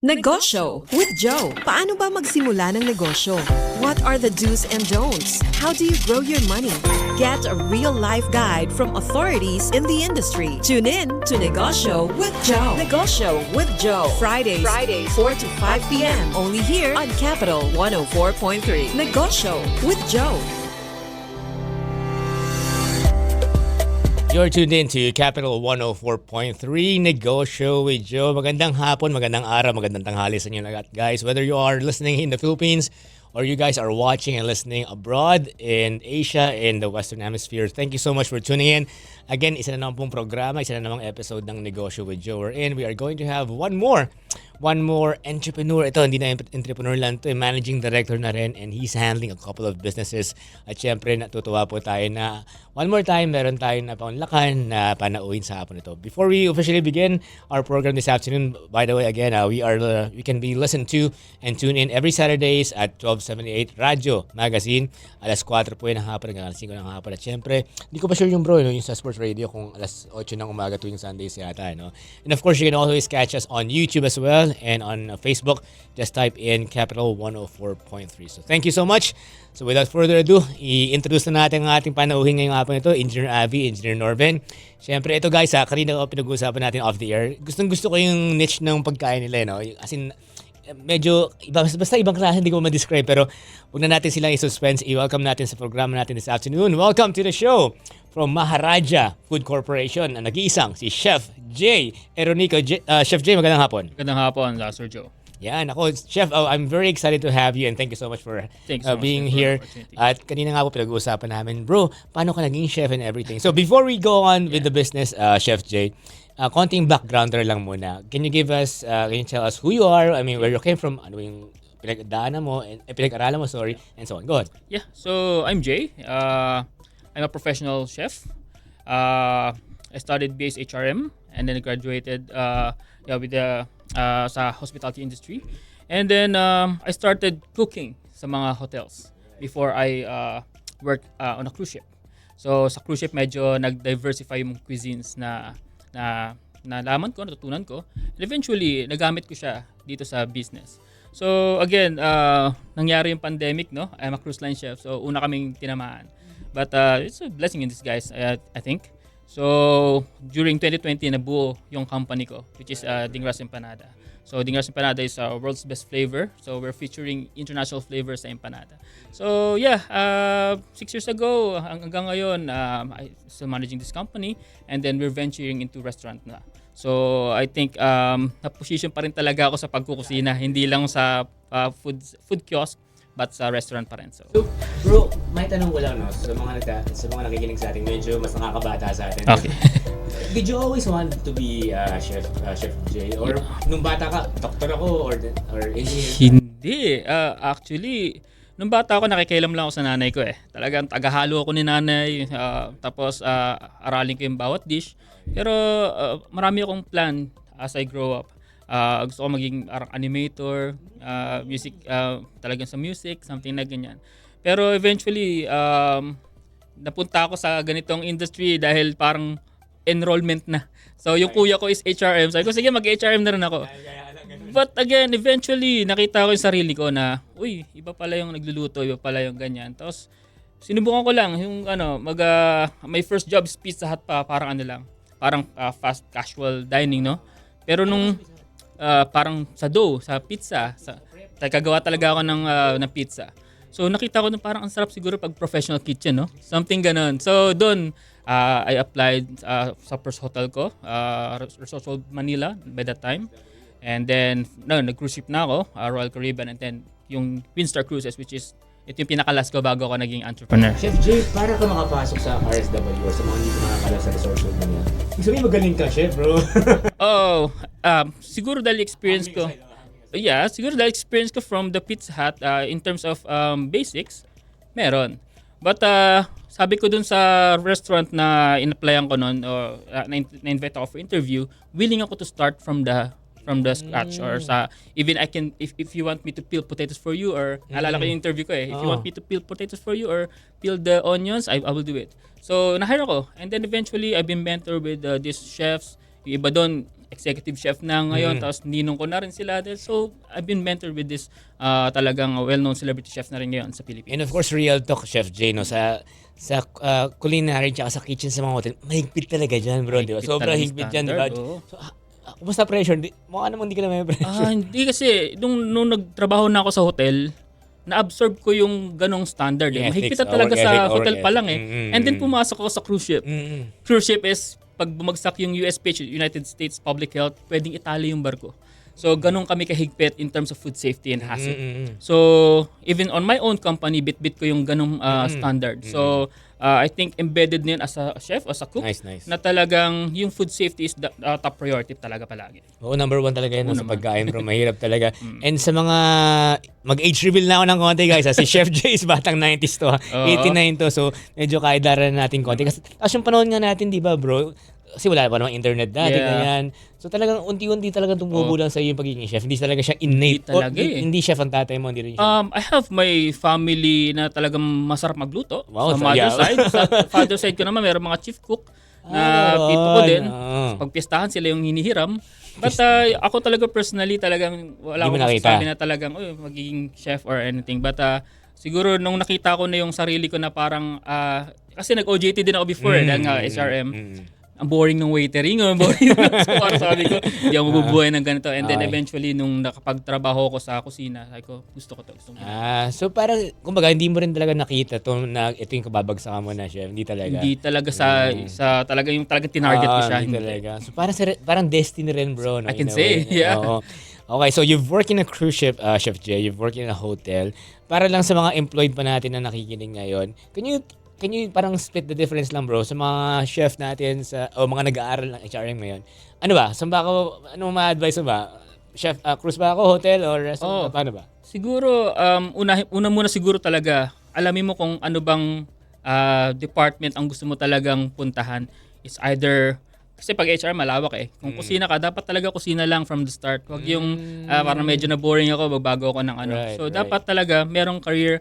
Negosyo with Joe. Paano ba magsimula ng negosyo? What are the do's and don'ts? How do you grow your money? Get a real-life guide from authorities in the industry. Tune in to Negosyo with Joe. Negosyo with Joe. Fridays 4 to 5 p.m. Only here on Capital 104.3. Negosyo with Joe. You're tuned in to Capital 104.3 Negosyo with Joe. Magandang hapon, magandang araw, magandang tanghali sa inyo lahat, guys. Whether you are listening in the Philippines or you guys are watching and listening abroad in Asia, in the Western Hemisphere, thank you so much for tuning in. Again, isa na naman pong programa, isa na namang episode ng Negosyo with Joe. We're in. We are going to have one more entrepreneur. Ito, hindi na entrepreneur lang ito, managing director na rin, and he's handling a couple of businesses. At syempre, natutuwa po tayo na one more time, meron tayong napaunlakan na panauhin sa hapon ito. Before we officially begin our program this afternoon, by the way, again, we can be listened to and tune in every Saturdays at 12:78 Radyo Magazine. Alas 4 po yun ng hapon, hanggang alas 5 ng hapon. At syempre, hindi ko pa sure yung bro, yung sa sports radio, kung alas 8 ng umaga tuwing Sundays yata. No? And of course, you can always catch us on YouTube as well and on Facebook. Just type in Capital 104.3. So thank you so much. So without further ado, i-introduce na natin ang ating panauhin ngayong hapon ito, Engineer Avi, Engineer Norben. Siyempre, ito guys, kanina pinag-uusapan natin off the air. Gustong-gusto ko yung niche ng pagkain nila, no? As in, medyo iba, basta ibang klase, hindi ko ma-describe, pero huwag na natin silang i-suspense. I-welcome natin sa programa natin this afternoon. Welcome to the show from Majaraja Food Corporation, ang nag-iisang si Chef Jay Eronico. Chef Jay, magandang hapon. Magandang hapon, Sir Joe. Yan, ako, Chef, I'm very excited to have you and thank you so much for being here. At kanina nga po pinag-uusapan namin, bro, paano ka naging chef and everything? So before we go on with the business, Chef Jay, konting backgrounder lang muna. Can you give us, can you tell us who you are? I mean, where you came from, ano yung pinag-daanan mo, pinag-aralan mo, sorry, and so on. Go ahead. Yeah, so I'm Jay. I'm a professional chef. I studied BS HRM and then graduated with the sa hospitality industry. And then I started cooking sa mga hotels before I worked on a cruise ship. So sa cruise ship medyo nag-diversify yung cuisines na nalaman ko, natutunan ko. And eventually nagamit ko siya dito sa business. So again, nangyari yung pandemic, no? I'm a cruise line chef. So una kaming tinamaan. But it's a blessing in disguise, I think. So, during 2020, nabuo yung company ko, which is Dingras Empanada. So, Dingras Empanada is our world's best flavor. So, we're featuring international flavors sa empanada. So, yeah, 6 years ago, hanggang ngayon, I'm still managing this company. And then, we're venturing into restaurant na. So, I think na-position pa rin talaga ako sa pagkukusina. Hindi lang sa food kiosk, but sa restaurant pa rin. So bro, may tanong ko lang, no? Sa mga nakikinig sa atin, medyo mas nakakabata sa atin. Okay. Did you always want to be Chef Jay? Or nung bata ka, doktor ako or engineer? Hindi. Actually, nung bata ako, nakikialam lang ako sa nanay ko eh. Talagang tagahalo ako ni nanay. Tapos, aralin ko yung bawat dish. Pero marami akong plan as I grow up. Gusto ko maging animator, music, talagang sa music, something na ganyan. Pero eventually, napunta ako sa ganitong industry dahil parang enrollment na. So yung kuya ko is HRM. Sabi ko, sige, mag-HRM na rin ako. But again, eventually, nakita ko yung sarili ko na, uy, iba pala yung nagluluto, iba pala yung ganyan. Tapos, sinubukan ko lang, yung my first job is Pizza Hut pa, parang fast casual dining, no? Pero nung parang sa dough, sa pizza, kagawa talaga ako ng pizza. So nakita ko na parang ang sarap siguro pag professional kitchen, no? Something ganon. So doon, I applied sa first hotel ko, Resort World Manila by that time. And then, nag-cruise ship na ako, Royal Caribbean, and then yung Windstar Cruises, which is ito yung pinakalas ko bago ako naging entrepreneur. Chef Jay, para ka makapasok sa RSW or sa mga hindi ko nakakalas sa Resort World Manila, ibig sabihin magaling ka, chef, bro. Siguro dahil experience ko. Yeah, siguro dahil experience ko from the Pizza Hut in terms of basics, meron. But sabi ko dun sa restaurant na in-applyan ko noon or na-invite ako for interview, willing ako to start from the scratch or sa even I can if you want me to peel potatoes for you or naalala ko yung interview ko if you want me to peel potatoes for you or peel the onions, I will do it. So na-hire ako and then eventually I've been mentored with these chefs. Yung iba doon executive chef na ngayon, tapos ninong ko na rin sila. So, I've been mentored with this talagang well-known celebrity chef na rin ngayon sa Pilipinas. And of course, real talk, Chef Jay, no, sa culinary tsaka sa kitchen sa mga hotel, mahigpit talaga dyan, bro, di ba? Mahigpit Sobrang talaga higpit dyan, di ba? standard, oo. So, kumusta pressure? Mukha namang hindi ka na may pressure. Hindi kasi, nung nagtrabaho na ako sa hotel, na-absorb ko yung ganong standard. Yung Mahigpit ethics, na talaga work sa ethic, hotel work pa lang ethic. And then pumasok ako sa cruise ship. Cruise ship is, pag bumagsak yung USPH, United States Public Health, pwedeng itali yung barko. So, ganun kami kahigpit in terms of food safety and hazard. So, even on my own company, bit-bit ko yung ganung standard. So, I think embedded na yun as a chef, as a cook, Nice. na talagang yung food safety is the top priority talaga palagi. Oo, number 1 talaga yun sa pagkain, bro. Mahirap talaga. And sa mga mag-age reveal na ako ng konti, guys. Si Chef Jay is batang 90s to. 89 to. So, medyo kaidaran natin konti. Kasi yung panahon nga natin, di ba, bro? Kasi wala pa namang internet dati, ganyan. So talagang unti-unti talagang tumubo lang sa iyo yung pagiging chef. Hindi talaga siya innate. Hindi chef ang tatay mo, hindi rin siya. I have my family na talagang masarap magluto. Wow, sa mother side. Sa father side ko naman, mayroong mga chief cook na tito ko din. Pag pistahan, sila yung hinihiram. But ako talaga personally, talagang wala akong masasabi na talagang magiging chef or anything. But siguro nung nakita ko na yung sarili ko na parang, kasi nag-OJT din ako before dahil nga SRM. Ang boring ng waitering, boring so sabi ko, hindi ako mabubuhay ng ganito. And then eventually, nung nakapagtrabaho ko sa kusina, sabi ko, gusto ko to. So parang, kumbaga, hindi mo rin talaga nakita to na ito yung kababagsakan mo na, chef. Hindi talaga. Hindi talaga sa talaga yung talagang tinarget ko siya. Hindi talaga. So parang destiny rin, bro. No? I can say, yeah. Okay, so you've worked in a cruise ship, Chef Jay. You've worked in a hotel. Para lang sa mga employed pa natin na nakikinig ngayon, can you parang split the difference lang, bro, sa mga chef natin o mga nag-aaral ng HRM ngayon? Ano ba? Saan ba ako, ano ma-advise mo ba? Chef, cruise ba ako, hotel, or restaurant? Paano ba? Siguro, una muna siguro talaga, alamin mo kung ano bang department ang gusto mo talagang puntahan. It's either, kasi pag HR malawak Kung kusina ka, dapat talaga kusina lang from the start. Huwag yung parang medyo na boring ako, magbago ako ng ano. Right, dapat talaga merong career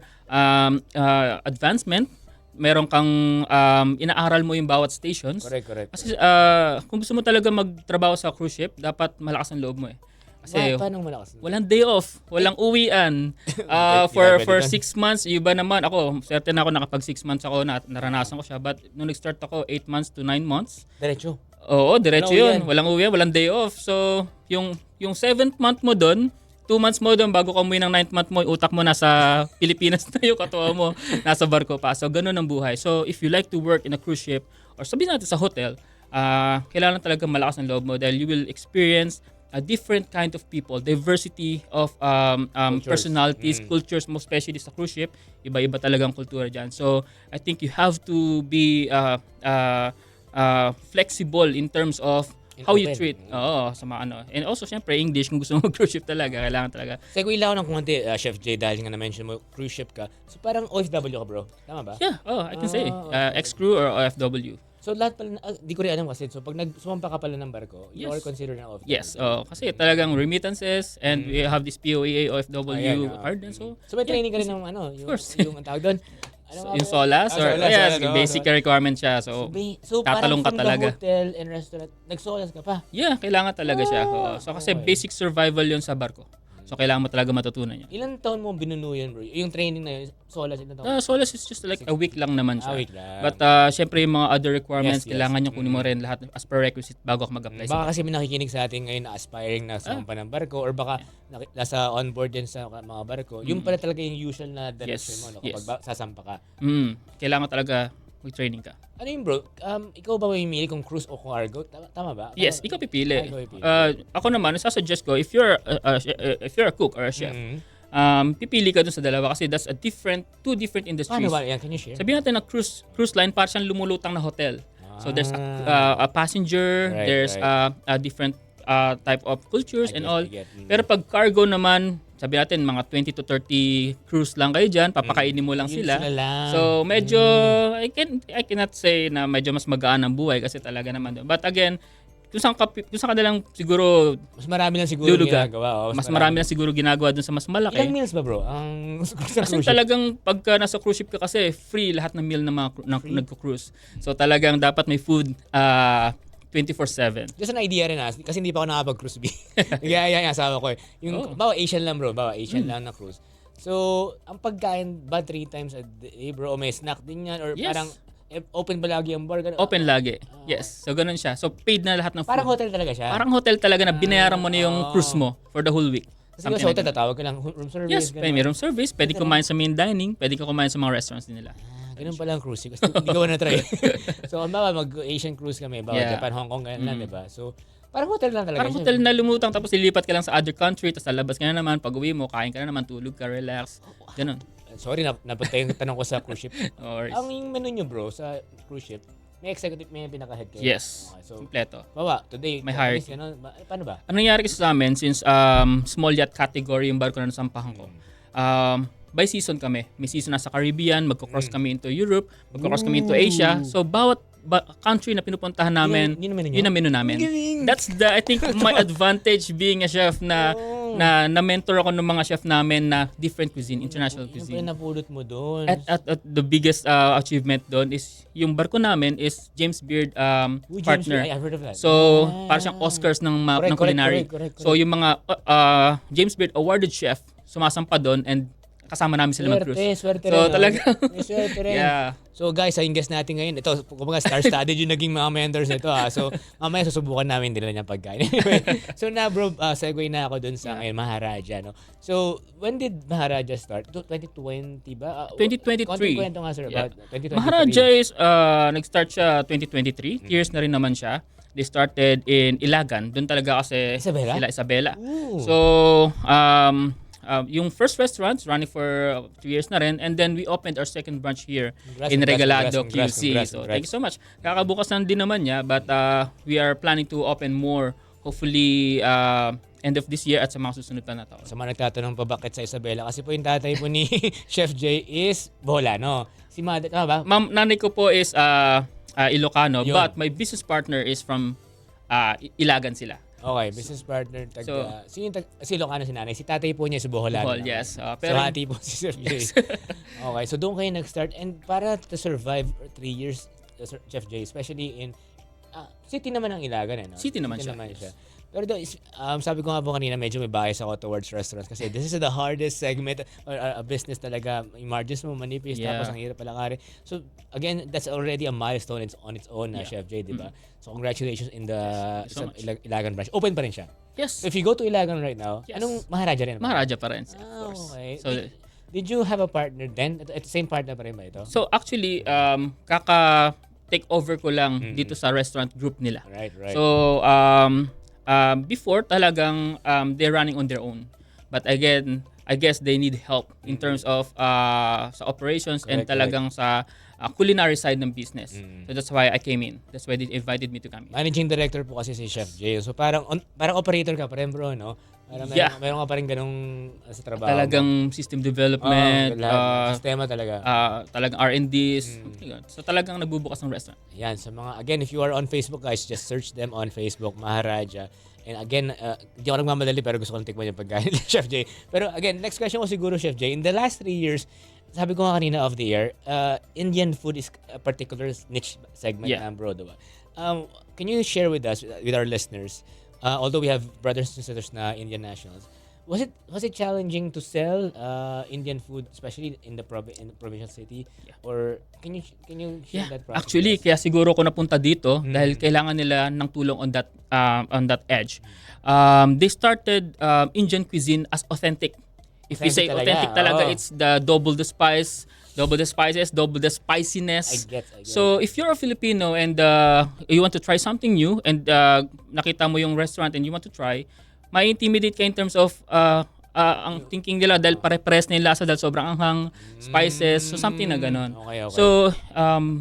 advancement. Meron kang inaaral mo yung bawat stations. Correct. Kasi kung gusto mo talaga magtrabaho sa cruise ship, dapat malakas ang loob mo Kasi paano malakas? walang day off, walang uwian. For 6 months, iba naman ako, certain ako nakapag 6 months ako, naranasan ko siya. But nung nag-start ako, 8 months to 9 months. Diretso? Oo, diretso yun. Walang uwian, walang day off. So, yung 7th month mo doon, 2 months mo doon bago ka umuwi ng 9th month mo, utak mo nasa Pilipinas na yung katawa mo, nasa barko pa. So, ganun ang buhay. So, if you like to work in a cruise ship, or sabihin natin sa hotel, kailangan talaga malakas ang loob mo dahil you will experience a different kind of people, diversity of personalities, cultures, most especially sa cruise ship. Iba-iba talagang kultura dyan. So, I think you have to be flexible in terms of how you treat sa mga ano. And also, syempre, English, kung gusto mo cruise ship talaga, kailangan talaga. Segue lang ako ng konti, Chef Jay, dahil nga na-mention mo, cruise ship ka. So parang OFW ka, bro. Tama ba? Yeah, I can say. Ex-crew or OFW. So lahat pala, di ko rin alam kasi. So pag sumampa ka pala ng barko, you are considered an OFW. Yes, kasi talagang remittances and we have this POEA, OFW card. So may training ka rin ng ano, yung ang tawag doon. Yung SOLAS basic requirement siya. So tatalong ka talaga. From the hotel and restaurant, nag-SOLAS ka pa? Yeah, kailangan talaga siya. So kasi basic survival yun sa barko. So kailangan mo talaga matutunan yan. Ilang taon mo binuno yan, bro? Yung training na yun, SOLAS, ilang taon? SOLAS is just like a week lang naman siya. A week lang. But syempre yung mga other requirements, kailangan yung kunin mo rin lahat as prerequisite bago ka mag-apply. Baka kasi may nakikinig sa atin ngayon na aspiring na sumampa ng barko or baka nasa onboard din sa mga barko. Yung pala talaga yung usual na direction mo kapag sasampa ka. Kailangan talaga mag-training ka. Ano yun, bro? Ikaw ba mamimili kung cruise o cargo? Tama ba? Yes, ikaw pipili. Ako naman, sasuggest ko, if you're a cook or a chef, pipili ka dun sa dalawa kasi that's two different industries. Paano ba? Yan, can you share? Sabihin natin na cruise line, parang siyang lumulutang na hotel. So there's a passenger, there's a different type of cultures and all. Pero pag cargo naman, sabi natin mga 20 to 30 crews lang kayo dyan, papakainin mo lang sila. So medyo I cannot say na medyo mas magaan ang buhay kasi talaga naman doon. But again, kung saan ka lang siguro mas marami lang siguro ginagawa. Mas marami lang siguro ginagawa doon sa mas malaki. Ilang meals ba, bro? Kasi talagang pagka nasa cruise ship ka kasi free lahat ng meal ng mga nagko-cruise. So talagang dapat may food 24/7. Just an idea rin kasi hindi pa ako nakapag-cruise. Kaya yung asawa ko. Yung, bawa Asian lang bro, Asian lang na cruise. So, ang pagkain ba 3 times a day bro? O may snack din yan? Or Yes. parang open ba lagi ang bar? Open lagi. Yes. So, ganun siya. So, paid na lahat ng food. Parang hotel talaga siya? Parang hotel talaga na binayaran mo na yung cruise mo for the whole week. Kasi sa hotel, tatawag ka lang room service. Yes, may room service. Pwede kumain sa main dining. Pwede ka kumain sa mga restaurants din nila. Ganun pala ang cruise. Kasi hindi ko na-try. So, mag-Asian cruise kami. Japan, Hong Kong, ganun lang, diba? So, parang hotel lang talaga Parang hotel na lumutang tapos lilipat ka lang sa other country tapos lalabas ka na naman, pag-uwi mo, kain ka na naman, tulog ka, relax. Ganun. Sorry, napunta yung tanong ko sa cruise ship. Or, Ang menu nyo bro sa cruise ship, may executive, may pinaka-head kayo. yes. Okay, so, Kompleto. today, May hierarchy. Paano ba? Ang nangyari kasi sa amin, since small yacht category yung barko na nasampahan ko, by season kami. May season na sa Caribbean, magko-cross kami into Europe, magko-cross kami into Asia. So, bawat country na pinupuntahan namin, Yun ang menu nyo? yun ang menu namin. That's I think, my advantage being a chef na mentor ako ng mga chef namin na different cuisine, international Yung cuisine. napulot mo doon. At the biggest achievement doon is yung barko namin is James Beard partner. I've heard of that. So, para siyang Oscars ng culinary. Correct. So, yung mga James Beard awarded chef sumasampa doon and kasama namin sila mag-cruise. Swerte So, rin. talaga. May swerte rin. Yeah. So guys, yung guest natin ngayon, ito, kumbaga star-studded yung naging mga mentors nito So, mamaya susubukan namin din nila yung pagkain. Anyway, so na bro, segue na ako dun sa ngayon, Maharaja, no? So, when did Maharaja start? 2020 ba? 2023. Kwento nga sir about 2023. Maharaja is, nag-start siya 2023. 2 years na rin naman siya. They started in Ilagan. Doon talaga kasi Isabela. Ooh. So, yung first restaurant running for 2 years na rin, and then we opened our second branch here in Regalado, QC. So thank you so much. Kakabukas na din naman niya, but we are planning to open more hopefully end of this year at sa mga susunod pa na taon. Sa mga nagtatanong pa bakit sa Isabela, kasi po yung tatay po ni Chef Jay is Boholano. Si mother, tama ba? Ma'am, nanay ko po is Ilocano, Yun. but my business partner is from Ilagan sila. Okay, business partner, si Ilocano si nanay. Si tatay po niya si Boholano. Bohol, yes. So hati po si Chef Jay. Okay, so doon kayo nag-start. And para to survive 3 years, Chef Jay, especially in city naman ng Ilagan. No? City naman siya. Siya. Pero sabi ko nga po kanina, medyo may bias ako towards restaurants kasi this is the hardest segment or a business talaga. Yung margins mo manipis, tapos ang hirap palakari. So again, that's already a milestone on its own, Chef Jay, di ba? So congratulations in the so Ilagan branch. Open pa rin siya. Yes. So if you go to Ilagan right now, Yes. anong Maharaja rin? Maharaja pa rin, of course. Okay. So, Did you have a partner then? At the same partner pa rin ba ito? So actually, take over ko lang dito sa restaurant group nila. Right. So before talagang they're running on their own. But again, I guess they need help in terms of sa operations and talagang sa culinary side ng business. So that's why I came in. That's why they invited me to come in. Managing director po kasi si Chef Jay. So parang operator ka pa rin bro, no? Parang meron ka pa rin ganung sa trabaho. Talagang system development, sistema talaga. talagang R&Ds. So talagang nagbubukas ng restaurant. Yan, sa mga, again, if you are on Facebook guys, just search them on Facebook, Maharaja. And again, hindi ako nagmamadali pero gusto ko lang tikman yung pagkain ni Chef Jay. Pero again, next question ko siguro, Chef Jay. In the last 3 years, sabi ko nga kanina off the air, Indian food is a particular niche segment bro, diba? Can you share with us, with our listeners, although we have brothers and sisters na Indian nationals, was it challenging to sell Indian food, especially in the provincial city? Or can you share that process? Actually, kaya siguro ko napunta dito dahil kailangan nila ng tulong on that edge. They started Indian cuisine as authentic. If you say authentic talaga, it's the double the spices, double the spiciness. I get. So if you're a Filipino and you want to try something new and nakita mo yung restaurant and you want to try, may intimidate ka in terms of ang thinking nila dahil pare-pares na yung lasa dahil sobrang anghang, spices, so something na ganon. Okay. So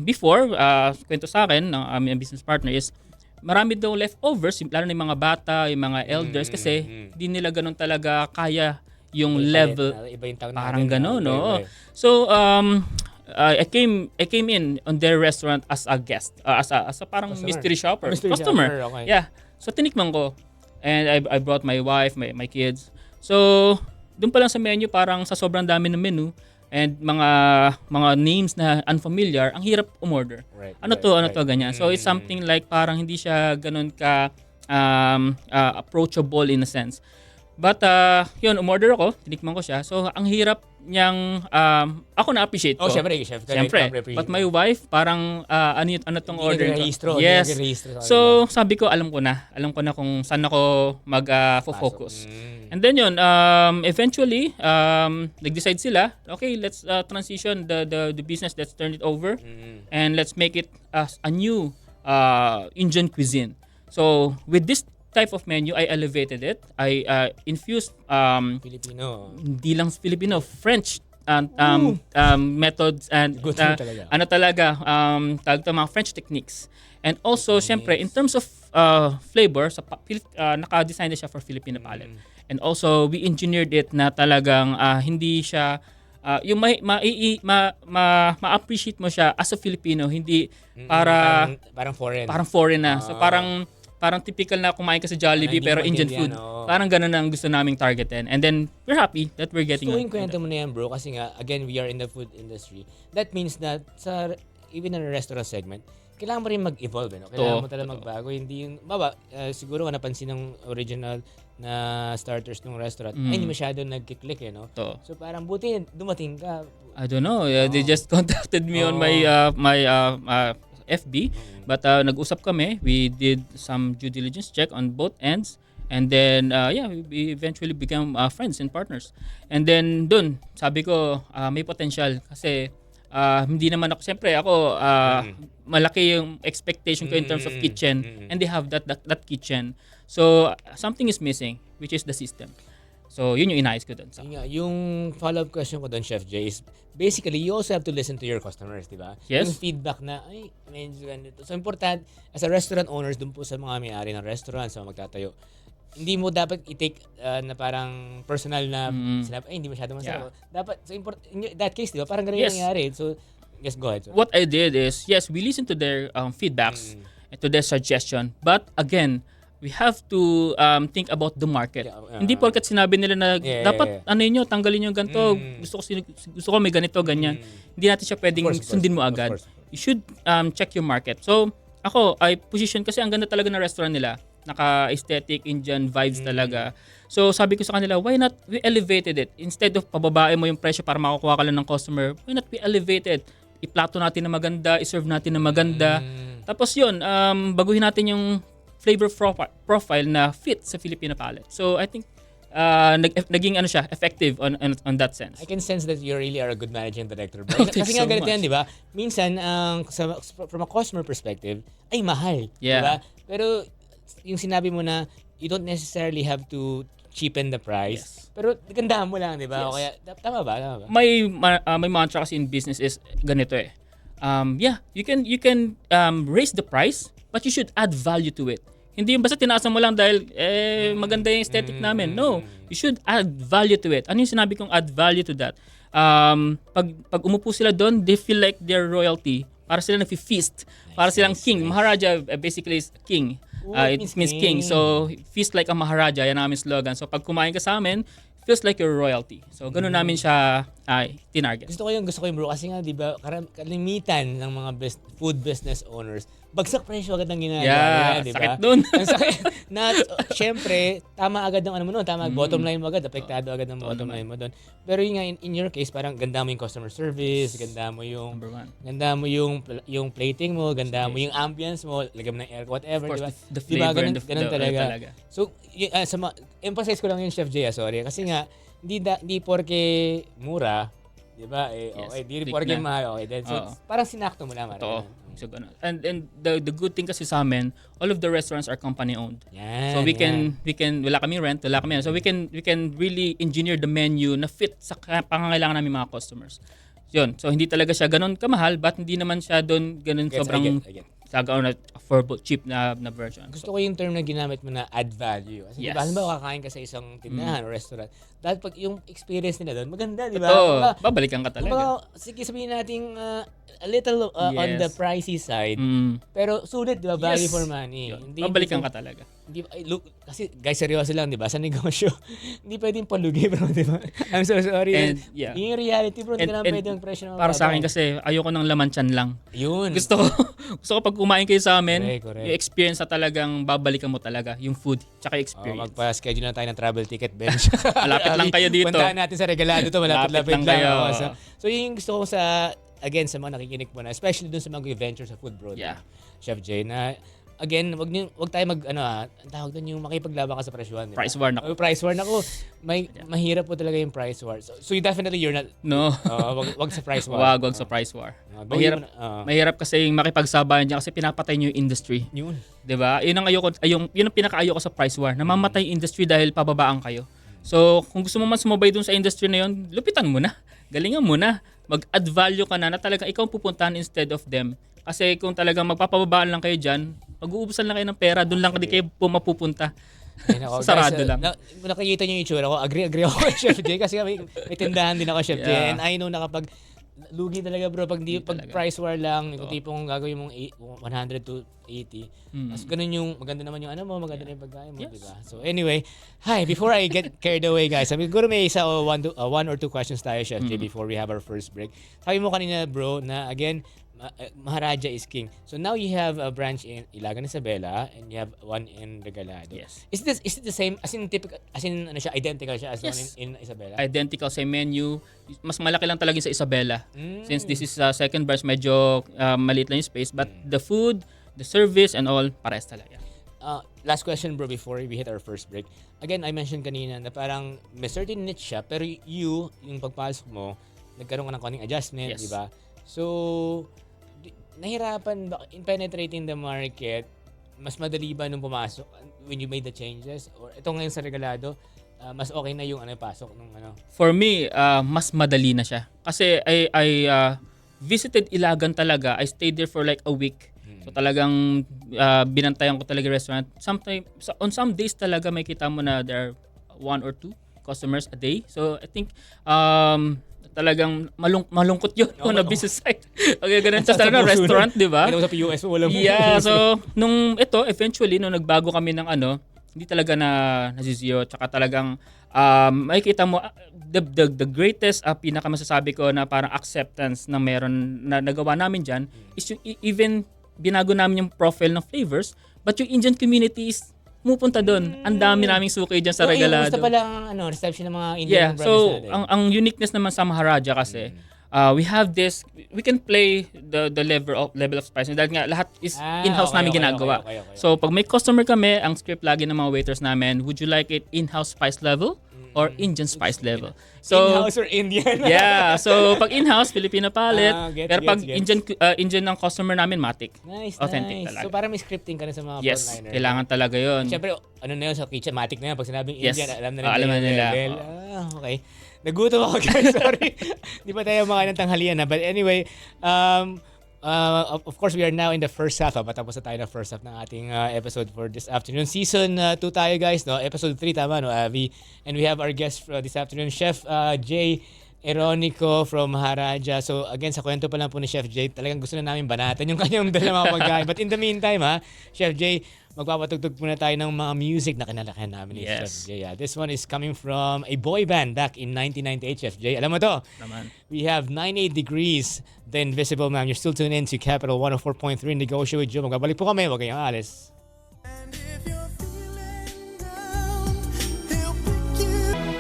before, kwento sa akin ng aming business partner is marami daw leftovers, lalo na yung mga bata, yung mga elders kasi di nila ganon talaga kaya yung level. Iba yung tawag parang natin, ganon, no? okay. So I came in on their restaurant as a guest, as a parang mystery shopper, customer. Okay. Yeah. So tinikman ko. And I brought my wife, my kids. So, doon pa lang sa menu, parang sa sobrang dami ng menu, and mga names na unfamiliar, ang hirap umorder. Right, Ano to, ganyan. So it's something like parang hindi siya ganun ka approachable in a sense. But yun, umorder ako, tinikman ko siya. So ang hirap niyang ako na-appreciate ko. Oh, syempre, chef. Siyempre. But my wife, parang ano tong order ko. Yes. So sabi ko, alam ko na kung saan ako mag-focus. And then yun, eventually, nag-decide sila, okay, let's transition the business, let's turn it over, and let's make it a new Indian cuisine. So with this type of menu, I elevated it. I infused Filipino. hindi lang Filipino, French methods and Good talaga. tawag to mga French techniques. And also, syempre, in terms of flavor, naka-design na siya for Filipino palate. And also, we engineered it na talagang hindi siya yung ma-appreciate mo siya as a Filipino, hindi parang foreign. Parang foreign na. So parang typical na kumain ka sa Jollibee pero Indian food. Parang ganun ang gusto naming targetin. And then we're happy that we're getting So yung kwento mo na yan, bro, kasi nga, again, we are in the food industry. That means that even in a restaurant segment, kailangan mo rin mag-evolve. No? Kailangan mo talaga magbago. Hindi yung, siguro kung napansin ng original na starters ng restaurant, ay hindi masyado nag-click eh, no? So parang buti dumating ka. I don't know. They just contacted me on my FB. But nag-usap kami. We did some due diligence check on both ends. And then, we eventually became friends and partners. And then, dun, sabi ko, may potential. Kasi, hindi naman ako, siyempre ako, malaki yung expectation ko in terms of kitchen. And they have that kitchen. So, something is missing, which is the system. So, yun yung inayos ko dun. Yung follow-up question ko dun, Chef Jay, is basically, you also have to listen to your customers, di ba? Yes. Yung feedback na, ay, medyo ganito. So, important, as a restaurant owners, dun po sa mga may-ari ng restaurant, sa magtatayo, hindi mo dapat i-take na parang personal na sinabi, ay, hindi masyado masarap. Dapat, so in that case, di ba? Parang ganun yung nangyari. So, yes, go ahead. What I did is, yes, we listened to their feedbacks and to their suggestion. But, again, we have to think about the market. Hindi porket sinabi nila na dapat tanggalin nyo ganito, gusto ko may ganito, ganyan. Hindi natin siya pwedeng sundin mo agad. You should check your market. So, ako, I position kasi ang ganda talaga ng restaurant nila. Naka-aesthetic, Indian vibes talaga. So, sabi ko sa kanila, why not we elevated it? Instead of pababae mo yung presyo para makukuha ka lang ng customer, why not we elevate it? I-plato natin na maganda, i-serve natin na maganda. Tapos yun, baguhin natin yung flavor profile na fit sa Filipino palate. So I think naging effective on that sense. I can sense that you really are a good managing director. Kasi nga ganito yan, di ba? Minsan, from a customer perspective, ay mahal. Yeah. Di ba? Pero yung sinabi mo na you don't necessarily have to cheapen the price. Yes. Pero gandahan mo lang, di ba? Yes. Kaya, tama ba? May mantra kasi in business is ganito eh. You can raise the price, but you should add value to it. Hindi yung basta tinaasan mo lang dahil maganda yung aesthetic namin. No, you should add value to it. Ano yung sinabi kong add value to that? Pag umupo sila doon, they feel like they're royalty. Para sila nag-feast. Para silang king. Maharaja basically is king. It means king. So, feast like a maharaja. Yan ang aming slogan. So, pag kumain ka sa amin, feels like your royalty. So, ganun namin siya tinarget. Gusto ko yung bro. Kasi nga, di ba, kalimitan ng mga food business owners, bagsak presyo agad ang ginagawa. Yeah, di ba? sakit dun. Ang sakit. Siyempre, tama agad ng bottom line mo agad. Apektado agad ng bottom line mo doon. Pero yung nga, in your case, parang ganda mo yung customer service, ganda mo yung plating mo, ganda mo yung ambience mo, lagyan mo ng air, whatever, di ba? The flavor and the talaga. So, emphasize ko lang yung Chef Jay, sorry. Kasi nga, hindi porke mura, di ba? Okay, di porke mahal, okay. Then, so, parang sinakto mo lang. So, and the good thing kasi sa amin, all of the restaurants are company owned. Yan, so we can wala kami rent, wala kami. So we can really engineer the menu na fit sa pangangailangan namin mga customers. Yun. So hindi talaga siya ganun kamahal, but hindi naman siya doon ganun sobrang affordable, cheap na version. Gusto ko yung term na ginamit mo na add value. Kasi Yes. diba, halimbawa kakain ka sa isang tindahan o restaurant, dahil pag yung experience nila doon, maganda, di ba? Totoo, Kumbaga, babalikan ka talaga. sige, sabihin natin a little on the Yes. pricey side, Mm. pero sulit, di ba? Value Yes. for money. Yun. Babalikan ka talaga. Look, kasi guys, seryoso lang, di ba? Sa negosyo, hindi pwedeng palugi, bro, di ba? I'm so sorry. And, yeah. Yung reality, bro, hindi ka And- naman and pwede ang presyo na Para sa akin mababaw. kasi ayoko ng laman tiyan lang. Yun. Gusto ko gusto ko pag kumain kayo sa amin, Correct. yung experience na talagang babalikan mo talaga, yung food tsaka experience. Magpa-schedule na tayo ng travel ticket bench. Malapit lang kayo dito. Puntahan natin sa regalado to, malapit-lapit Malapit lang lang. kayo. Oo. So yun yung gusto ko sa, again, sa mga nakikinig mo na, especially dun sa mga venture sa food, bro. Yeah. Chef Jay, na, again, wag tayo ang tawag dun yung makipaglaban ka sa presyon. Price war na. Price war. Naku, mahirap po talaga yung price war. So you definitely, you're not, No. wag sa price war. Wag sa price war. Mahirap. Mahirap kasi yung makipagsabayan niya kasi pinapatay niyo yung industry. Yun. 'Di ba? Yun ang pinaka-ayoko sa price war. Namamatay yung industry dahil pababaan kayo. So, kung gusto mo man sumabay dun sa industry na yun, lupitan mo na. Galingan mo na. Mag-add value ka na talagang ikaw ang pupuntahan instead of them. Kasi kung talagang magpapababaan lang kayo dyan, mag-uubusan lang kayo ng pera, dun lang kayo mapupunta. Ay, nako, Sarado guys, lang. Nakikita niyo yung itsura ko. Agree ako kay Chef Jay kasi may tindahan din ako, Chef Jay. Yeah. And I know na kapag lugi talaga, bro, pag talaga. price war lang, yung tipong gagawin mong 100 to 80. Mas ganun yung maganda naman yung maganda na yung pagkain mo, Yes. di ba? So anyway, before I get carried away, guys, siguro may one or two questions tayo, Chef Jay, before we have our first break. Sabi mo kanina, bro, na again, Maharaja is king. So now you have a branch in Ilagan, Isabela, and you have one in Regalado. Yes. Is it the same as in typical, as in ano siya, identical siya as the one Yes. in Isabela? Identical sa menu. Mas malaki lang talaga yung sa Isabela. Since this is second branch, medyo maliit lang yung space. But the food, the service, and all, pares talaga. Last question, bro, before we hit our first break. Again, I mentioned kanina na parang may certain niche siya, pero yung pagpasok mo, nagkaroon ka ng konting adjustment, Yes. di ba? So, nahirapan ba in penetrating the market? Mas madali ba nung pumasok when you made the changes? Or ito ngayon sa Regalado, mas okay na yung pasok nung ano? For me, mas madali na siya. Kasi I visited Ilagan talaga. I stayed there for like a week. So talagang binantayan ko talaga yung restaurant. On some days talaga may kita mo na there are 1 or 2 customers a day. So I think talagang malungkot yun on a business side. Okay, ganun sa restaurant, di ba? Kaya sa PUS mo, walang Yeah, so eventually nung nagbago kami ng hindi talaga nasisiyo, tsaka talagang makikita mo the greatest pinakamasasabi ko na parang acceptance na meron na nagawa namin diyan is yung even binago namin yung profile ng flavors, but yung Indian community is pumupunta doon. Ang dami naming suki diyan sa Regalado. Gusto pala ang reception ng mga Indian brothers so natin. ang uniqueness naman sa Maharaja kasi we have this, we can play the level of spice dahil nga lahat is in-house namin ginagawa. Okay. So pag may customer kami, ang script lagi ng mga waiters namin, would you like it in-house spice level or Indian spice level? So in-house or Indian? yeah, so pag in-house Filipino palette, pero pag gets. Indian ng customer namin Matic. Nice. Authentic talaga. So parang may scripting ka na sa mga Yes, frontliner. kailangan talaga 'yon. Siyempre, ano na yun sa kitchen, matic na yun. Pag sinabing Yes. Indian, alam na Alam na yung nila. level. Okay. Nagutom ako, guys. Sorry. Di pa tayo makain ng tanghalian. But anyway, of course, we are now in the first half. Patapos na tayo ng first half ng ating episode for this afternoon. Season 2 tayo, guys. No? Episode 3, tama, no, Avi? And we have our guest this afternoon, Chef Jay Eronico from Majaraja. So again, sa kwento pa lang po ni Chef Jay, talagang gusto na namin banatan yung kanyang dala mga pagkain. But in the meantime, Chef Jay, magpapatugtog muna tayo ng mga music na kinalakihan namin ni Yes. Chef Jay. This one is coming from a boy band back in 1998, Chef Jay. Alam mo to? Naman. We have 98 Degrees, The Invisible Man. You're still tuned in to Capital 104.3 Negosyo with Joe. Magbabalik po kami. Huwag kayong alis.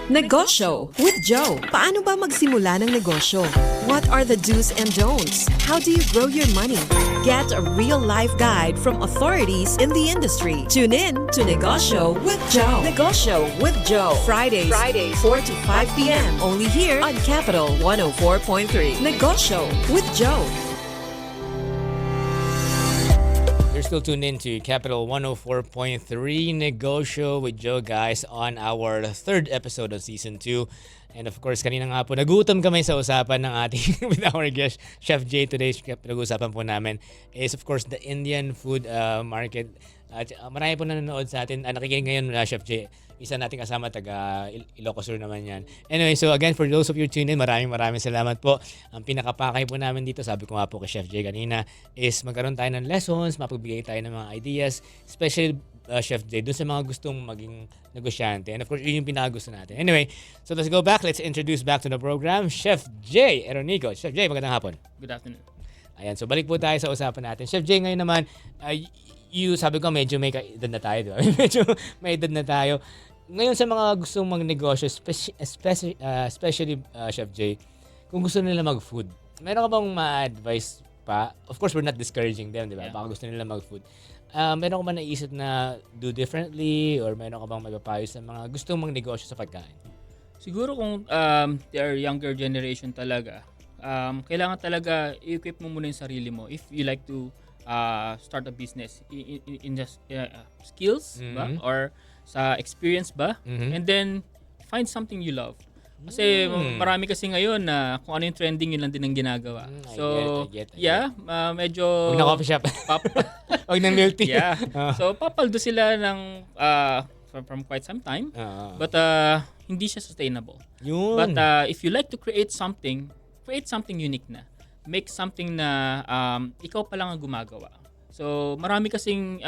Negosyo with Joe. Paano ba magsimula ng negosyo? What are the do's and don'ts? How do you grow your money? Get a real-life guide from authorities in the industry. Tune in to Negosyo with Joe. Negosyo with Joe. Fridays 4 to 5 p.m. Only here on Capital 104.3. Negosyo with Joe. You're still tuned in to Capital 104.3 Negosyo with Joe, guys, on our third episode of Season 2. And of course, kanina nga po, nagutom kami sa usapan ng ating with our guest, Chef Jay. Today, pinag-uusapan po namin is of course the Indian food market. At marami po nanonood sa atin. Nakikinig ngayon na Chef Jay. Isa nating kasama, taga Ilocos Sur naman yan. Anyway, so again, for those of you tuned in, maraming salamat po. Ang pinakapakay po namin dito, sabi ko nga po kay Chef Jay kanina, is magkaroon tayo ng lessons, mapagbigay tayo ng mga ideas, especially Chef Jay, dun sa mga gustong maging negosyante. And of course, yun yung pinakagusto natin. Anyway, so let's go back. Let's introduce back to the program, Chef Jay Eronico. Chef Jay, magandang hapon. Good afternoon. Ayan, so balik po tayo sa usapan natin. Chef Jay, ngayon naman, sabi ko medyo may edad na tayo, di ba? Medyo may edad na tayo. Ngayon sa mga gustong magnegosyo, especially Chef Jay, kung gusto nila mag-food, meron ka bang ma-advise pa? Of course, we're not discouraging them, di ba? Yeah. Baka gusto nila mag-food. Meron ka ba naisip na do differently or meron ka bang mapapayo sa mga gustong magnegosyo sa pagkain? Siguro kung they are younger generation talaga, kailangan talaga i-equip mo muna yung sarili mo if you like to start a business in the skills ba or sa experience ba, and then find something you love. Kasi marami kasi ngayon na kung ano yung trending, yun lang din ang ginagawa. So, I get. medyo Huwag na coffee shop. Huwag na milk tea. yeah. So papaldo sila ng from quite some time. But hindi siya sustainable. Yun. But if you like to create something unique na. Make something na ikaw pa lang ang gumagawa. So marami kasing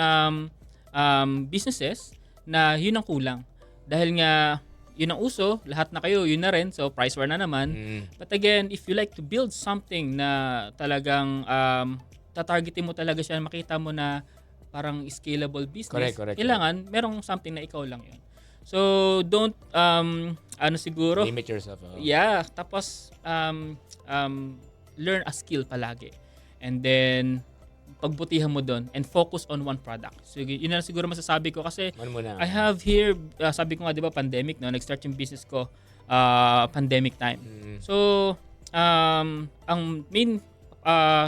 businesses na yun ang kulang. Dahil nga yun ang uso, lahat na kayo, yun na rin. So price war na naman. But again, if you like to build something na talagang tatargetin mo talaga siya, makita mo na parang scalable business, Correct. kailangan merong something na ikaw lang yun. So don't siguro Limit yourself. yeah, tapos learn a skill palagi, and then pagbutihan mo doon and focus on one product. So yun na siguro masasabi ko kasi I have here, sabi ko nga, di ba, pandemic, no? Nag-start yung business ko pandemic time. So ang main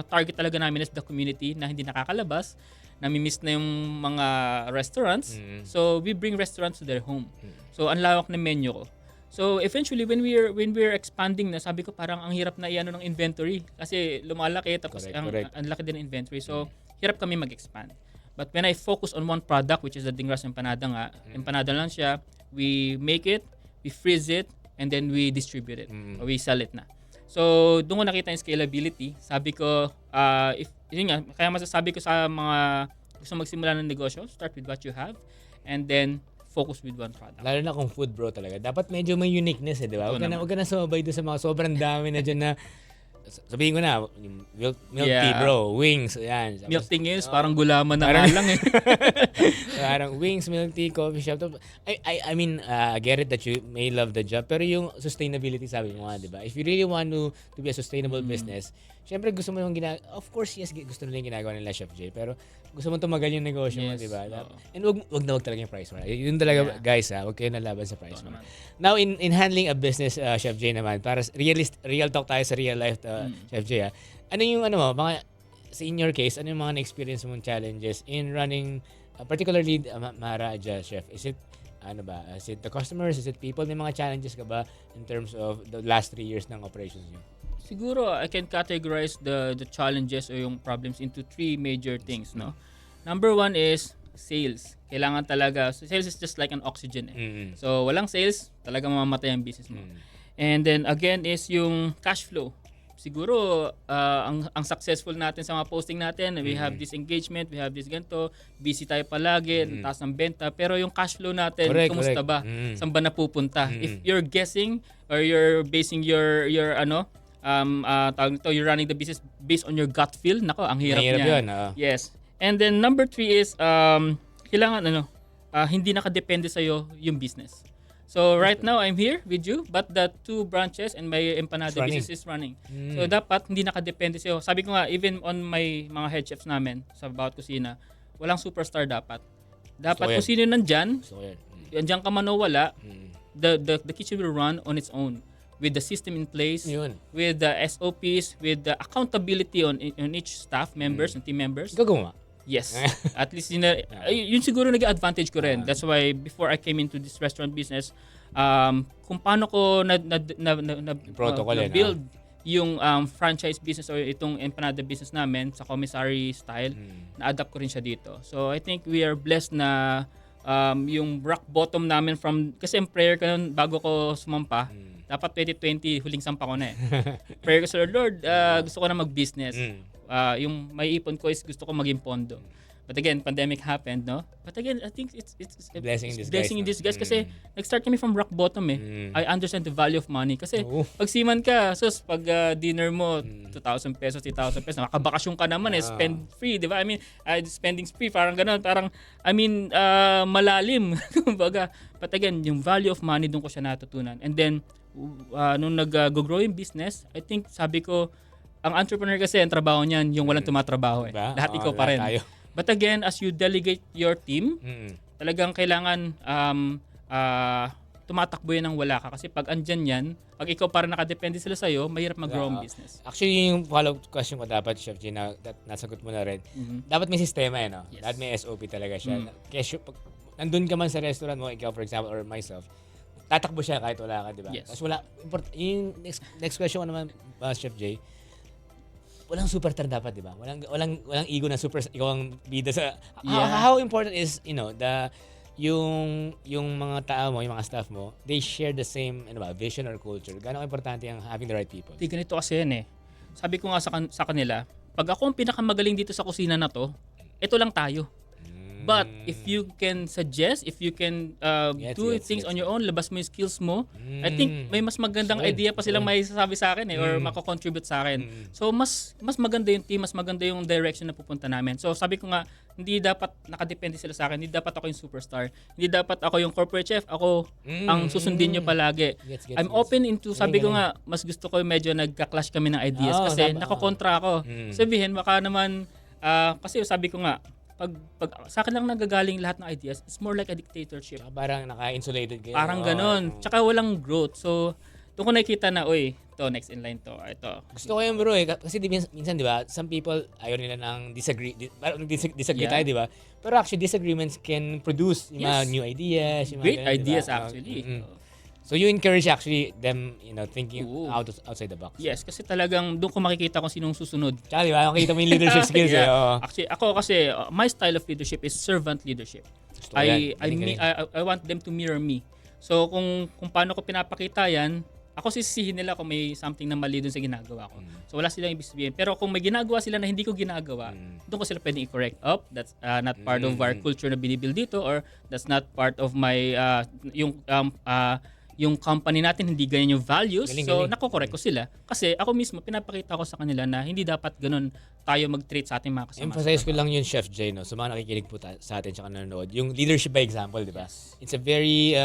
target talaga namin is the community na hindi nakakalabas, nami-miss na yung mga restaurants. So we bring restaurants to their home. So ang lawak ng menu ko. So eventually when we're expanding na, sabi ko parang ang hirap na iano ng inventory kasi lumalaki, tapos Correct. ang laki din ng inventory. So hirap kami mag-expand. But when I focus on one product, which is the Dingras empanada nga, empanada lang siya, we make it, we freeze it, and then we distribute it. Or we sell it na. So doon ko nakita yung scalability. Sabi ko, yun nga, kaya masasabi ko sa mga gusto magsimula ng negosyo, start with what you have, and then focus with one product. Lalo na kung food, bro, talaga. Dapat medyo may uniqueness, di ba? Huwag ka na sumabay doon sa mga sobrang dami na dyan na, sabihin ko na, milk tea, bro, wings, yan. Milk tea is parang gulaman na nga lang eh. Parang wings, milk tea, coffee shop. I mean, I get it that you may love the job, pero yung sustainability, sabi mo nga, di ba? If you really want to be a sustainable business, syempre gusto mo yung of course, yes, gusto nila yung ginagawa nila, Chef Jay, pero gusto mo tumagal yung negosyo mo, di ba? And wag talaga yung price war. Yun talaga, guys, huwag kayo nalaban sa price war. Now, in handling a business, Chef Jay naman, para real talk tayo sa real life, Chef Jay, ano yung mga, in your case, ano yung mga na-experience mong challenges in running, particularly Maharaja, Chef? Is it the customers? Is it people? May mga challenges ka ba in terms of the last 3 years ng operations niyo? Siguro I can categorize the challenges o yung problems into 3 major things, no? Number 1 is sales. Kailangan talaga, sales is just like an oxygen eh. So walang sales, talaga mamamatay ang business mo. And then again is yung cash flow. Siguro ang successful natin sa mga posting natin, we have this engagement, we have this ganito, busy tayo palagi, taas ng benta, pero yung cash flow natin, kumusta ba? Saan ba napupunta? If you're guessing or you're basing your you're running the business based on your gut feel, nako, ang hirap niya. Yes. And then number 3 is kailangan hindi nakadepende sa iyo yung business. So right now I'm here with you, but the 2 branches and my empanada business is running. So dapat hindi nakadepende sa iyo. Sabi ko nga, even on my mga head chefs namin sa bawat kusina, walang superstar dapat. Dapat kung sino nandiyan, andiyan ka man o wala, the kitchen will run on its own, with the system in place, with the SOPs, with the accountability on each staff members and team members. Ikaw gumawa? Yes. At least yun siguro naging advantage ko rin. That's why before I came into this restaurant business, kung paano ko Protocol build yung franchise business or itong empanada business namin sa commissary style, na-adapt ko rin siya dito. So I think we are blessed na yung rock bottom namin kasi yung prayer ko nun, bago ko sumampa, dapat 2020, huling sampa ko na eh. Prayer ko sa Lord, gusto ko na mag-business. Yung may ipon ko is gusto ko maging pondo. But again, pandemic happened, no? But again, I think it's a blessing in disguise kasi nag-start kami from rock bottom eh. I understand the value of money kasi pag siman ka, pag dinner mo 2,000 pesos, 3,000 pesos, nakabakasyon ka naman spend free, di ba? I mean, spending spree, parang gano'n, malalim, kumbaga. But again, yung value of money, doon ko siya natutunan. And then, nung nag-grow yung business, I think, sabi ko, ang entrepreneur kasi, ang trabaho niyan, yung walang tumatrabaho eh. Diba? Lahat ikaw pa rin. Tayo. But again, as you delegate your team, talagang kailangan tumatakbo yan ng wala ka. Kasi pag andyan yan, pag ikaw parang nakadepende sila sa'yo, mahirap mag-grow ang business. Actually, yung follow-up question ko dapat, Chef G, na nasagot mo na rin. Dapat may sistema no? Yes. Dapat may SOP talaga siya. Kaya pag nandun ka man sa restaurant mo, ikaw for example, or myself, tatakbo siya kahit wala ka, di ba? Yes. Tapos yung next question ko naman, Chef J, walang superstar dapat, di ba? Walang ego na super ikaw ang bida sa how important is, yung mga tao mo, yung mga staff mo, they share the same vision or culture. Gaano importante ang having the right people? Di ganito kasi yan eh. Sabi ko nga sa kanila, pag ako ang pinakamagaling dito sa kusina na to, ito lang tayo. But if you can suggest, if you can do things on your own, labas mo yung skills mo, I think may mas magandang idea pa silang may sasabi sa akin or mako-contribute sa akin. So mas maganda yung team, mas maganda yung direction na pupunta namin. So sabi ko nga, hindi dapat nakadepende sila sa akin, hindi dapat ako yung superstar, hindi dapat ako yung corporate chef, ako ang susundin nyo palagi. I'm open into, sabi ko nga, mas gusto ko medyo nagka-clash kami ng ideas kasi nakokontra ako. Sabihin, baka naman, kasi sabi ko nga, pag sa akin lang nagagaling lahat ng ideas, it's more like a dictatorship. Parang naka-insulated kayo. Parang ganon. Tsaka walang growth. So, doon ko nakikita na, ito, next in line to. Ito. Gusto ko yun bro kasi minsan di ba, some people ayaw nila ng disagree tayo, di ba? Pero actually, disagreements can produce yung mga new ideas. Yung Great mga ideas diba? actually. So you encourage actually them, thinking outside the box. Yes, kasi talagang doon ko makikita kung sinong susunod. Tsaka di ba, makikita mo yung leadership skills. Actually, ako kasi, my style of leadership is servant leadership. I want them to mirror me. So kung paano ko pinapakita yan, ako sisihin nila kung may something na mali doon sa ginagawa ko. So wala silang ibig sabihin. Pero kung may ginagawa sila na hindi ko ginagawa, doon ko sila pwedeng i-correct. That's not part of our culture na binibuild dito, or that's not part of my yung company natin hindi ganyan yung values. So nako-correct ko sila. Kasi ako mismo pinapakita ko sa kanila na hindi dapat ganun tayo mag-treat sa ating mga kasama. Emphasize ko lang yun, Chef Jay, no? So mga nakikinig po sa atin tsaka nanonood. Yung leadership by example, di ba? Yes. It's a very,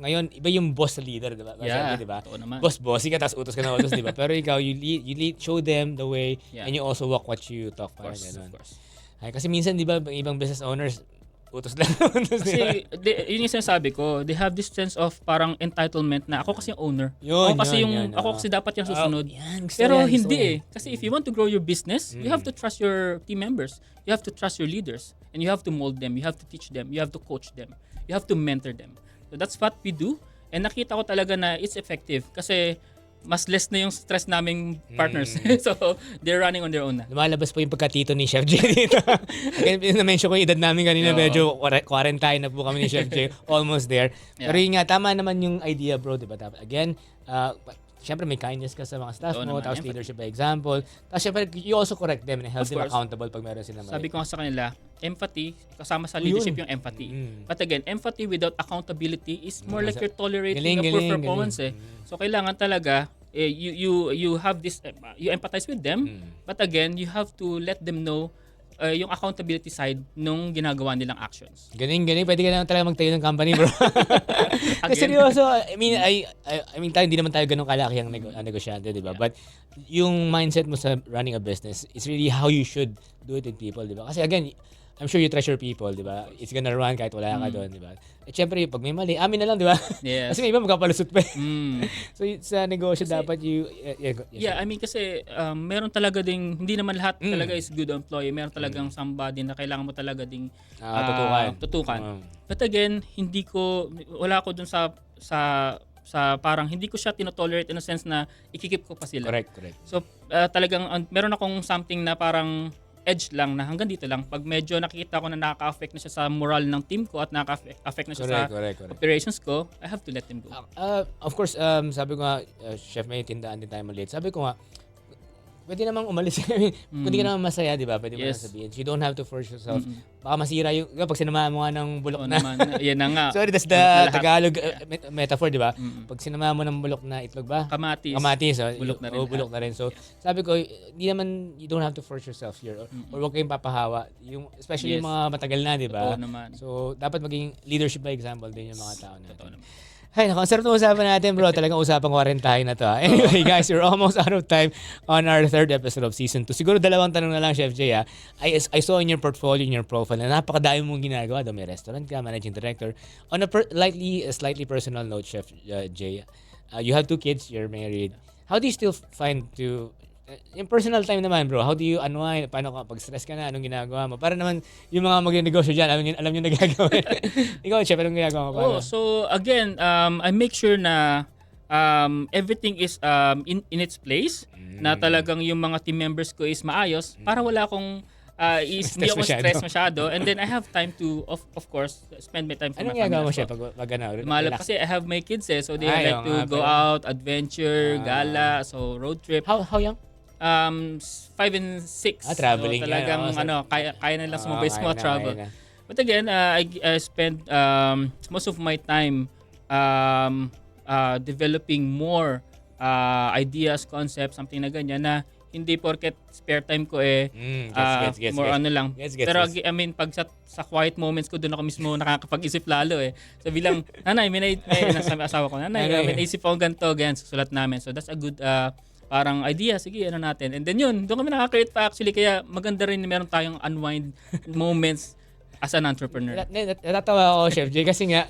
ngayon, iba yung boss sa leader, di ba? Yeah, di ba? totoo naman. Bossy ka, tapos utos ka na utos, di ba? Pero ikaw, you lead, show them the way, and you also walk what you talk. Of course. Ay, kasi minsan, di ba, ibang business owners, utos lang. Kasi yun yung sinasabi ko, they have this sense of parang entitlement na ako kasi yung owner. Ako kasi dapat yung susunod. Pero hindi Kasi if you want to grow your business, you have to trust your team members. You have to trust your leaders. And you have to mold them. You have to teach them. You have to coach them. You have to mentor them. So that's what we do. And nakita ko talaga na it's effective. Kasi mas less na yung stress naming partners. So, they're running on their own na. Lumalabas po yung pagkatito ni Chef Jay dito. Again, na-mention ko yung edad namin kanina, medyo quarantine na po kami ni Chef Jay. Almost there. Pero yun nga, tama naman yung idea, bro, diba? Again, syempre may kindness ka sa mga staff mo, tapos leadership by example. Tapos syempre, you also correct them and help them accountable pag meron sila mali. Sabi ko nga sa kanila, empathy, kasama sa leadership yung empathy. But again, empathy without accountability is more like you're tolerating a poor performance. So kailangan talaga, you have this, you empathize with them, but again, you have to let them know yung accountability side nung ginagawa nilang actions. Galing. Pwede ka naman talaga magtayo ng company, bro. Kasi seryoso, I mean, tayo, hindi naman tayo ganun kalaki ang negosyante, di ba? But yung mindset mo sa running a business is really how you should do it with people, di ba? Kasi again, I'm sure you treasure people, di ba? It's gonna run kahit wala ka doon, di ba? At syempre, pag may mali, amin na lang, di ba? Yes. Kasi may iba magkapalusot pa. So sa negosyo dapat I mean kasi meron talaga ding hindi naman lahat talaga is good employee. Meron talagang somebody na kailangan mo talaga ding tutukan. But again, wala ko dun sa parang hindi ko siya tinotolerate in a sense na ikikip ko pa sila. Correct. So talagang meron akong something na parang edge lang na hanggang dito lang. Pag medyo nakikita ko na nakaka-affect na siya sa moral ng team ko at nakaka-affect na siya sa operations ko, I have to let him go. Of course, sabi ko nga, chef, may tindaan din tayo maliit. Sabi ko nga, pwede namang umalis. Kung di ka naman masaya, di ba? Pwede mo na sabihin. You don't have to force yourself. Baka masira yung, pag sinamahan mo nga ng bulok na. Yan na nga. Sorry, that's the Tagalog metaphor, di ba? Pag sinamahan mo ng bulok na itlog ba? Kamatis. Bulok na rin. Bulok na rin. So, sabi ko, you don't have to force yourself here. Or huwag kayong papahawa. Especially yung mga matagal na, di ba? So, dapat maging leadership by example din yung mga tao natin. Totoo naman. Ay, naku, ang sarap na usapan natin, bro. Talagang usapang quarantine na to. Anyway, guys, we're almost out of time on our third episode of season 2. Siguro dalawang tanong na lang, Chef Jay. I saw in your portfolio, in your profile, na napakadami mong ginagawa. May restaurant ka, managing director. On a slightly personal note, Chef Jay, you have 2 kids, you're married. How do you still find yung personal time naman, bro? How do you unwind? Paano ka, pag stress ka na, anong ginagawa mo? Para naman yung mga mag-negosyo dyan, alam nyo na gagawin. Ikaw, chef, anong ginagawa mo? So again, I make sure na everything is in its place, na talagang yung mga team members ko is maayos, para wala akong hindi ako stress masyado. And then I have time to, of course, spend my time for my family. Anong ginagawa mo siya pag Malap kasi I have my kids so they like to go out, adventure, gala, so road trip. How young? 5 and 6. Traveling. So, talagang kaya na lang sumabay sa mga travel. But again, I spend most of my time developing more ideas, concepts, something na ganyan na hindi porket spare time ko more ano lang. Pero I mean, pag sa quiet moments ko, doon ako mismo nakakapag-isip lalo So bilang, nanay, may asawa ko, nanay, may naisip akong ganito, susulat namin. So that's a good parang idea, sige, natin. And then doon kami nakaka-create pa actually, kaya maganda rin na meron tayong unwind moments as an entrepreneur. Natatawa ako, Chef Jay, kasi nga,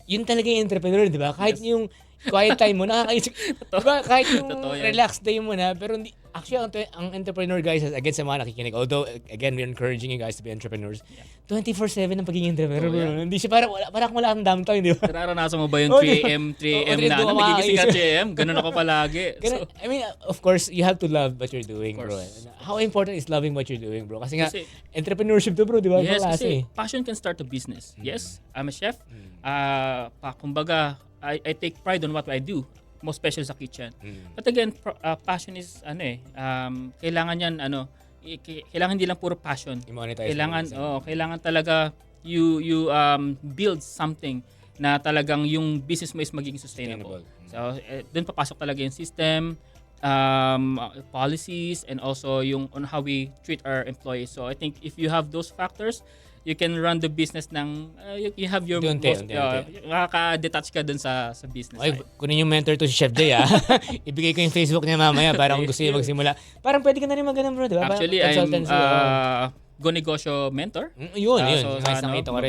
yun talaga yung entrepreneur, di ba? Kahit yung quiet time mo, nakakaisip. Diba? Kahit yung relaxed day mo na, pero actually, ang entrepreneur, guys, again sa mga nakikinig, although, again, we're encouraging you guys to be entrepreneurs, 24/7 ang pagiging entrepreneur. Hindi siya parang wala kang downtime, di ba? Nararanasan mo ba yung 3am na nagigising ka 3am? Ganun ako palagi. I mean, of course, you have to love what you're doing, bro. How important is loving what you're doing, bro? Kasi nga, entrepreneurship to, bro, di ba? Yes, kasi passion can start a business. Yes, I'm a chef. Kumbaga, I take pride on what I do, most especially sa kitchen. But again, passion is kailangan yan kailangan hindi lang puro passion. Kailangan talaga you build something na talagang yung business mo is magiging sustainable. So doon papasok talaga yung system, policies, and also yung on how we treat our employees. So I think if you have those factors, you can run the business ng you have your makaka-detach ka dun sa business. Okay, kunin yung mentor to si Chef Jay ibigay ko yung Facebook niya mamaya para kung gusto niya magsimula. Parang pwede ka na rin mag-ganun, bro, di ba? Actually, I'm Go Negosyo mentor. Yun. So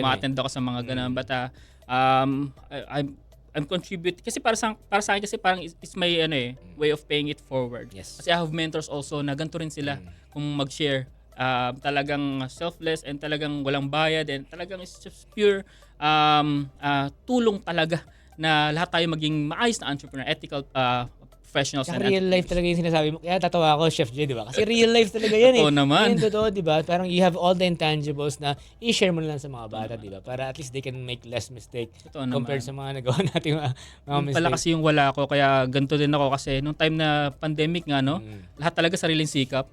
ma-attend ako sa mga ganun. But I'm contribute kasi para sa akin kasi parang it's my way of paying it forward. Yes. Kasi I have mentors also na ganito rin sila kung mag-share. Talagang selfless and talagang walang bayad and talagang it's just pure tulong talaga na lahat tayo maging maayos na entrepreneur, ethical professionals. Kaya real life talaga yung sinasabi mo. Kaya tatawa ako, Chef Jay, di ba? Kasi real life talaga yan Totoo naman. Yan totoo, di ba? Parang you have all the intangibles na i-share mo lang sa mga bata, di ba? Para at least they can make less mistake compared sa mga nagawa natin mga mistake. Pala kasi yung wala ako, kaya ganito din ako kasi nung time na pandemic nga, lahat talaga sariling sikap.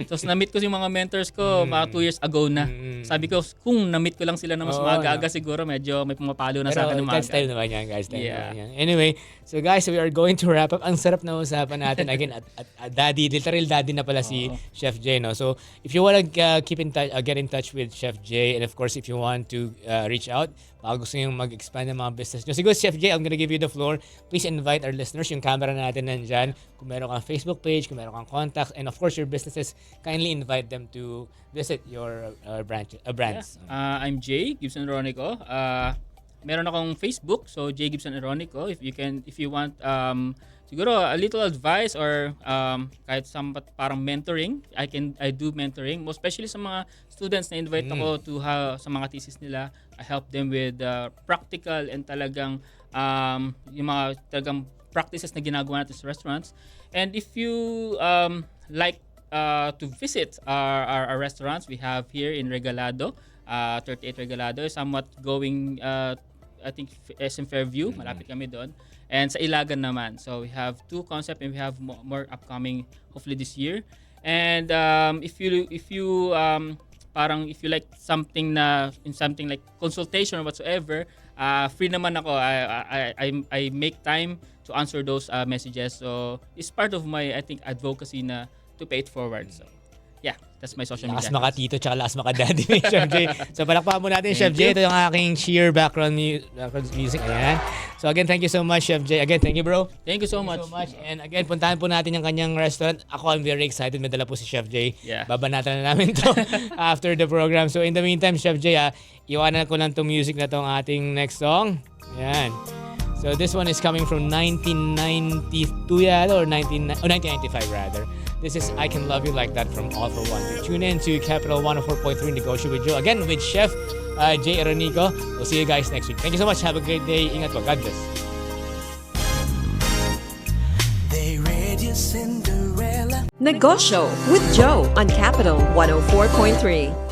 So, na-meet ko yung mga mentors ko mga 2 years ago na. Sabi ko, kung na-meet ko lang sila na mas maaga-aga siguro, medyo may pumapalo na sa akin ng maaga. Pero time naman yan, guys. Time naman yan. Anyway, so guys, we are going to wrap up. Ang sarap na usapan natin. Again, at daddy, literal daddy na pala si Chef Jay, no? So, if you want to keep in touch, get in touch with Chef Jay, and of course, if you want to reach out, baka gusto nyo mag-expand ng mga business nyo. Siguro, Chef Jay, I'm gonna give you the floor. Please invite our listeners. Yung camera natin nandyan. Kung meron kang Facebook page, kung meron kang contacts, and of course, your businesses, kindly invite them to visit your brands. Yeah. I'm Jay Eronico. Meron akong Facebook, so Jay Eronico. If you want siguro a little advice or kahit somewhat parang mentoring, I do mentoring, most especially sa mga students na invite ako to sa mga thesis nila. I help them with practical and talagang yung mga talagang practices na ginagawa natin sa restaurants. And if you like to visit our restaurants, we have here in Regalado, 38 Regalado, somewhat going I think SM Fairview, malapit kami doon. And sa Ilagan naman. So we have two concepts and we have more upcoming hopefully this year. And if you like something like consultation or whatsoever, free naman ako. I make time to answer those messages. So it's part of my advocacy na to pay it forward. So yeah, that's my social media. Lakas makatito tsaka lakas makadaddy ni Chef Jay. So palakpakan mo natin Chef Jay. Ito yung aking sheer background music. Ayan. So again, thank you so much Chef Jay. Again, thank you bro. Thank you so much. And again, puntahan po natin yung kanyang restaurant. Ako, I'm very excited. May dala po si Chef Jay. Yeah. Babanatan na namin to after the program. So in the meantime, Chef Jay, iwanan ko lang tong music na tong ating next song. Ayan. So this one is coming from 1992 yata or 1995 rather. This is I Can Love You Like That from All For One. Tune in to Capital 104.3 Negosyo with Joe. Again with Chef Jay Eronico. We'll see you guys next week. Thank you so much. Have a great day. Ingat po. God bless. They read you Cinderella. Negosyo with Joe on Capital 104.3.